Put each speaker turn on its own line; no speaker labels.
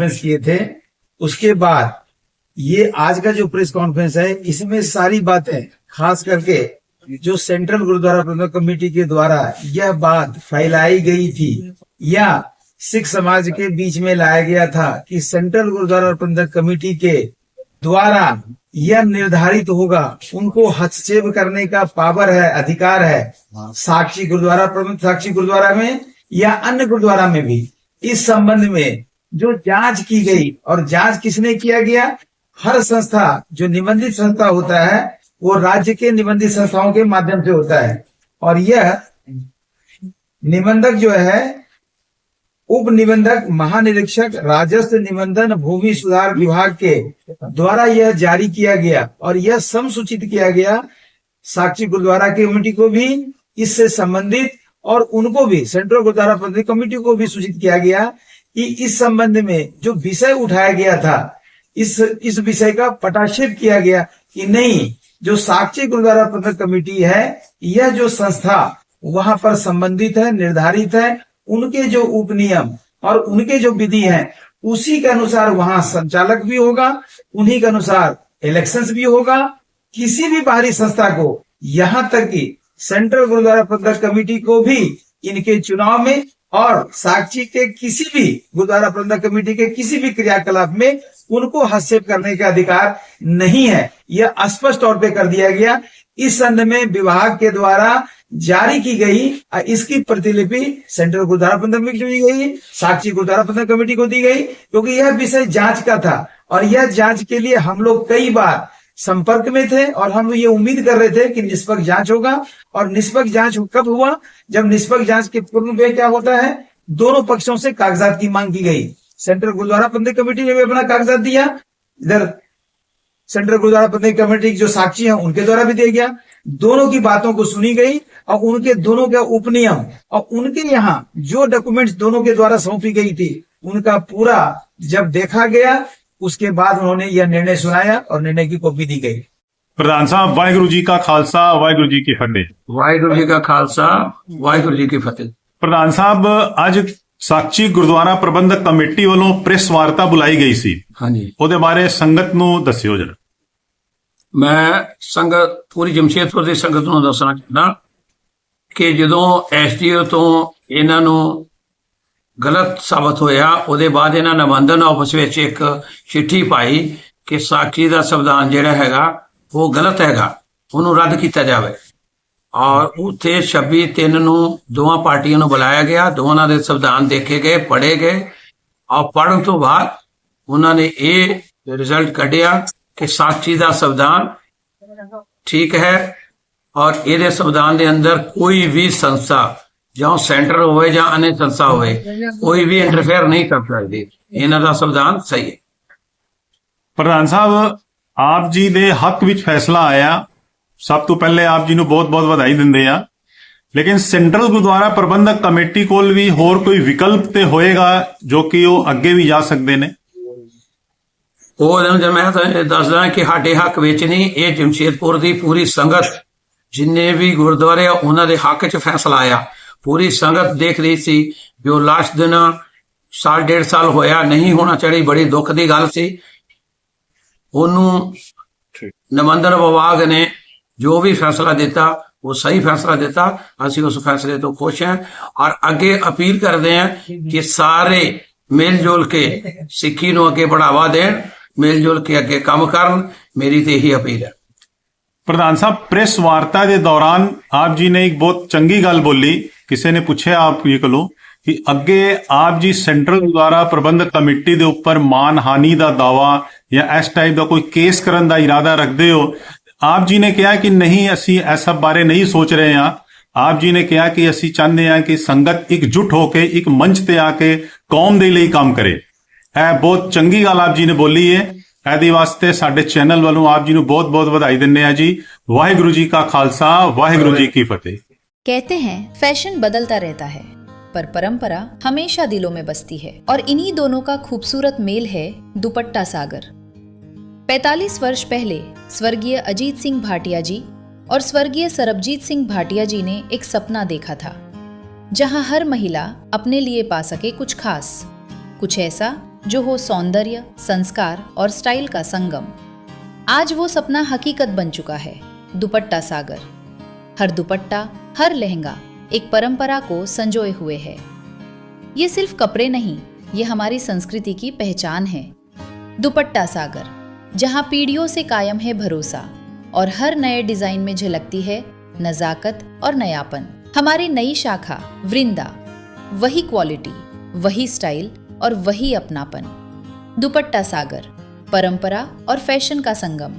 Conference किए थे, उसके बाद ये आज का जो प्रेस कॉन्फ्रेंस है इसमें सारी बातें, खास करके जो सेंट्रल गुरुद्वारा प्रबंधक कमेटी के द्वारा यह बात फैलाई गई थी या सिख समाज के बीच में लाया गया था कि सेंट्रल गुरुद्वारा प्रबंधक कमेटी के द्वारा यह निर्धारित होगा, उनको हस्तक्षेप करने का पावर है, अधिकार है, साक्षी गुरुद्वारा प्रबंधक, साक्षी गुरुद्वारा में या अन्य गुरुद्वारा में भी। इस संबंध में जो जांच की गई, और जांच किसने किया गया, हर संस्था जो निबंधित संस्था होता है वो राज्य के निबंधित संस्थाओं के माध्यम से होता है, और यह निबंधक जो है उप निबंधक महानिरीक्षक राजस्व निबंधन भूमि सुधार विभाग के द्वारा यह जारी किया गया, और यह समसूचित किया गया साक्षी गुरुद्वारा की कमेटी को भी इससे संबंधित, और उनको भी सेंट्रल गुरुद्वारा प्रबंधक कमेटी को भी सूचित किया गया कि इस संबंध में जो विषय उठाया गया था, इस विषय का पटाक्षेप किया गया कि नहीं, जो साक्षी गुरुद्वारा प्रबंधक कमेटी है यह जो संस्था वहां पर संबंधित है, निर्धारित है, उनके जो उपनियम और उनके जो विधि है उसी के अनुसार वहां संचालक भी होगा, उन्हीं के अनुसार इलेक्शंस भी होगा। किसी भी बाहरी संस्था को, यहां तक कि सेंट्रल गुरुद्वारा प्रबंधक कमेटी को भी इनके चुनाव में और साक्षी के किसी भी गुरुद्वारा प्रबंधक कमेटी के किसी भी क्रियाकलाप में उनको हस्तक्षेप करने का अधिकार नहीं है, यह स्पष्ट तौर पे कर दिया गया। इस संबंध में विभाग के द्वारा जारी की गई इसकी प्रतिलिपि सेंट्रल गुरुद्वारा प्रबंधक कमेटी को दी गई, साक्षी गुरुद्वारा प्रबंधक कमेटी को दी गई, क्योंकि यह विषय जांच का था और यह जांच के लिए हम लोग कई बार संपर्क में थे और हम ये उम्मीद कर रहे थे कि निष्पक्ष जांच होगा। और निष्पक्ष जांच कब हुआ, जब निष्पक्ष जांच के पूर्व में क्या होता है, दोनों पक्षों से कागजात की मांग की गई। सेंट्रल गुरुद्वारा प्रबंधक कमेटी ने भी अपना कागजात दिया, इधर सेंट्रल गुरुद्वारा प्रबंधक कमेटी जो साक्षी हैं उनके द्वारा भी दिया गया। दोनों की बातों को सुनी गई और उनके दोनों का उपनियम और उनके यहाँ जो डॉक्यूमेंट्स दोनों के द्वारा सौंपी गई थी उनका पूरा जब देखा गया, उसके बाद उन्होंने यह निर्णय सुनाया और निर्णय की कॉपी दी गई।
प्रधान साहब, वाहिगुरु जी का खालसा, वाहिगुरु जी की फतेह।
वाहिगुरु जी का खालसा, वाहिगुरु जी की फतेह।
प्रधान साहब, आज साक्षी गुरुद्वारा प्रबंधक कमेटी वालों प्रेस वार्ता बुलाई गई सी,
हाँ जी,
ਉਹਦੇ ਬਾਰੇ ਸੰਗਤ ਨੂੰ ਦੱਸਿਓ ਜਰਾ।
मैं संगत पूरी जमशेदपुर ਦੀ ਸੰਗਤ ਨੂੰ ਦੱਸਣਾ ਚਾਹੁੰਦਾ ਕਿ ਜਦੋਂ ਐਸਡੀਓ ਤੋਂ ਇਹਨਾਂ ਨੂੰ ਗਲਤ ਸਾਬਤ ਹੋਇਆ, ਉਹਦੇ ਬਾਅਦ ਇਹਨਾਂ ਨੇ ਨਿਬੰਧਨ ਆਫਿਸ ਵਿੱਚ ਇੱਕ ਚਿੱਠੀ ਪਾਈ ਕਿ ਸਾਖੀ ਦਾ ਸੰਵਿਧਾਨ ਜਿਹੜਾ ਹੈਗਾ ਉਹ ਗਲਤ ਹੈਗਾ, ਉਹਨੂੰ ਰੱਦ ਕੀਤਾ ਜਾਵੇ। ਔਰ ਉੱਥੇ 26/3 ਨੂੰ ਦੋਵਾਂ ਪਾਰਟੀਆਂ ਨੂੰ ਬੁਲਾਇਆ ਗਿਆ, ਦੋਵਾਂ ਦੇ ਸੰਵਿਧਾਨ ਦੇਖੇ ਗਏ, ਪੜ੍ਹੇ ਗਏ, ਔਰ ਪੜ੍ਹਨ ਤੋਂ ਬਾਅਦ ਉਹਨਾਂ ਨੇ ਇਹ ਰਿਜ਼ਲਟ ਕੱਢਿਆ ਕਿ ਸਾਖੀ ਦਾ ਸੰਵਿਧਾਨ ਠੀਕ ਹੈ ਔਰ ਇਹਦੇ ਸੰਵਿਧਾਨ ਦੇ ਅੰਦਰ ਕੋਈ ਵੀ ਸੰਸਥਾ ਜਾਂ ਸੈਂਟਰ ਹੋਵੇ ਜਾਂ अन्य ਸੰਸਥਾ ਹੋਵੇ ਕੋਈ ਵੀ ਇੰਟਰਫੇਅਰ ਨਹੀਂ ਕਰ ਸਕਦੀ। ਇਹਨਾਂ ਦਾ ਸੰਵਿਧਾਨ ਸਹੀ ਹੈ।
ਪ੍ਰਧਾਨ ਸਾਹਿਬ, ਆਪ ਜੀ ਦੇ ਹੱਕ ਵਿੱਚ ਫੈਸਲਾ ਆਇਆ, ਸਭ ਤੋਂ ਪਹਿਲੇ ਆਪ ਜੀ ਨੂੰ ਬਹੁਤ-ਬਹੁਤ ਵਧਾਈ ਦਿੰਦੇ ਆ। ਲੇਕਿਨ ਸੈਂਟਰਲ ਗੁਰਦੁਆਰਾ ਪ੍ਰਬੰਧਕ ਕਮੇਟੀ ਕੋਲ ਵੀ ਹੋਰ ਕੋਈ ਵਿਕਲਪ ਤੇ ਹੋਏਗਾ ਜੋ ਕਿ ਉਹ ਅੱਗੇ ਵੀ ਜਾ ਸਕਦੇ ਨੇ?
ਉਹ ਮੈਂ ਤਾਂ ਦੱਸਦਾ ਕਿ ਸਾਡੇ ਹੱਕ ਵਿੱਚ ਨਹੀਂ, ਇਹ ਜਮਸ਼ੇਦਪੁਰ ਦੀ ਪੂਰੀ ਸੰਗਤ ਜਿੰਨੇ ਵੀ ਗੁਰਦੁਆਰੇ ਆ ਉਹਨਾਂ ਦੇ ਹੱਕ 'ਚ ਫੈਸਲਾ ਆਇਆ। ਪੂਰੀ ਸੰਗਤ ਦੇਖ ਰਹੀ ਸੀ ਜੋ ਲਾਸਟ ਦਿਨ 1.5 ਸਾਲ ਹੋਇਆ, ਨਹੀਂ ਹੋਣਾ ਚਾਹੀਦੀ, ਬੜੀ ਦੁੱਖ ਦੀ ਗੱਲ ਸੀ। ਉਹਨੂੰ ਨਿਬੰਧਨ ਵਿਭਾਗ ਨੇ ਜੋ ਵੀ ਫੈਸਲਾ ਦਿੱਤਾ ਉਹ ਸਹੀ ਫੈਸਲਾ ਦਿੱਤਾ, ਅਸੀਂ ਉਸ ਫੈਸਲੇ ਤੋਂ ਖੁਸ਼ ਹਾਂ ਔਰ ਅੱਗੇ ਅਪੀਲ ਕਰਦੇ ਹਾਂ ਕਿ ਸਾਰੇ ਮਿਲ ਜੁਲ ਕੇ ਸਿੱਖੀ ਨੂੰ ਅੱਗੇ बढ़ावा ਦੇਣ, ਮਿਲ ਜੁਲ ਕੇ ਅੱਗੇ ਕੰਮ ਕਰਨ, ਮੇਰੀ ਤੇ ਇਹੀ ਅਪੀਲ ਹੈ।
ਪ੍ਰਧਾਨ ਸਾਹਿਬ, ਪ੍ਰੈਸ ਵਾਰਤਾ ਦੇ ਦੌਰਾਨ ਆਪ ਜੀ ਨੇ ਇੱਕ ਬਹੁਤ ਚੰਗੀ ਗੱਲ ਬੋਲੀ। ਕਿਸੇ ਨੇ ਪੁੱਛਿਆ ਆਪ ਜੀ ਕੋਲੋਂ ਕਿ ਅੱਗੇ ਆਪ ਜੀ ਸੈਂਟਰਲ ਗੁਰਦੁਆਰਾ ਪ੍ਰਬੰਧਕ ਕਮੇਟੀ ਦੇ ਉੱਪਰ ਮਾਨਹਾਨੀ ਦਾ ਦਾਵਾ ਜਾਂ ਇਸ ਟਾਈਪ ਦਾ ਕੋਈ ਕੇਸ ਕਰਨ ਦਾ ਇਰਾਦਾ ਰੱਖਦੇ ਹੋ। ਆਪ ਜੀ ਨੇ ਕਿਹਾ ਕਿ ਨਹੀਂ, ਅਸੀਂ ਇਸ ਬਾਰੇ ਨਹੀਂ ਸੋਚ ਰਹੇ ਹਾਂ। ਆਪ ਜੀ ਨੇ ਕਿਹਾ ਕਿ ਅਸੀਂ ਚਾਹੁੰਦੇ ਹਾਂ ਕਿ ਸੰਗਤ ਇਕਜੁੱਟ ਹੋ ਕੇ ਇੱਕ ਮੰਚ ਤੇ ਆ ਕੇ ਕੌਮ ਦੇ ਲਈ ਕੰਮ ਕਰੇ। ਇਹ ਬਹੁਤ ਚੰਗੀ ਗੱਲ ਆਪ ਜੀ ਨੇ ਬੋਲੀ ਹੈ। ਇਹਦੇ ਵਾਸਤੇ ਸਾਡੇ ਚੈਨਲ ਵੱਲੋਂ ਆਪ ਜੀ ਨੂੰ ਬਹੁਤ-ਬਹੁਤ ਵਧਾਈ ਦਿੰਦੇ ਆ ਜੀ। ਵਾਹਿਗੁਰੂ ਜੀ का खालसा, वाहिगुरु जी की फतेह।
कहते हैं फैशन बदलता रहता है पर परंपरा हमेशा दिलों में बसती है, और इन्हीं दोनों का खूबसूरत मेल है दुपट्टा सागर। 45 वर्ष पहले स्वर्गीय अजीत सिंह भाटिया जी और स्वर्गीय सरबजीत सिंह भाटिया जी ने एक सपना देखा था, जहां हर महिला अपने लिए पा सके कुछ खास, कुछ ऐसा जो हो सौंदर्य, संस्कार और स्टाइल का संगम। आज वो सपना हकीकत बन चुका है, दुपट्टा सागर। हर दुपट्टा, हर लहंगा एक परंपरा को संजोए हुए है। ये सिर्फ कपड़े नहीं, ये हमारी संस्कृति की पहचान है। दुपट्टा सागर, जहां पीढ़ियों से कायम है भरोसा और हर नए डिजाइन में झलकती है नजाकत और नयापन। हमारी नई शाखा वृंदा, वही क्वालिटी, वही स्टाइल और वही अपनापन। दुपट्टा सागर, परंपरा और फैशन का संगम।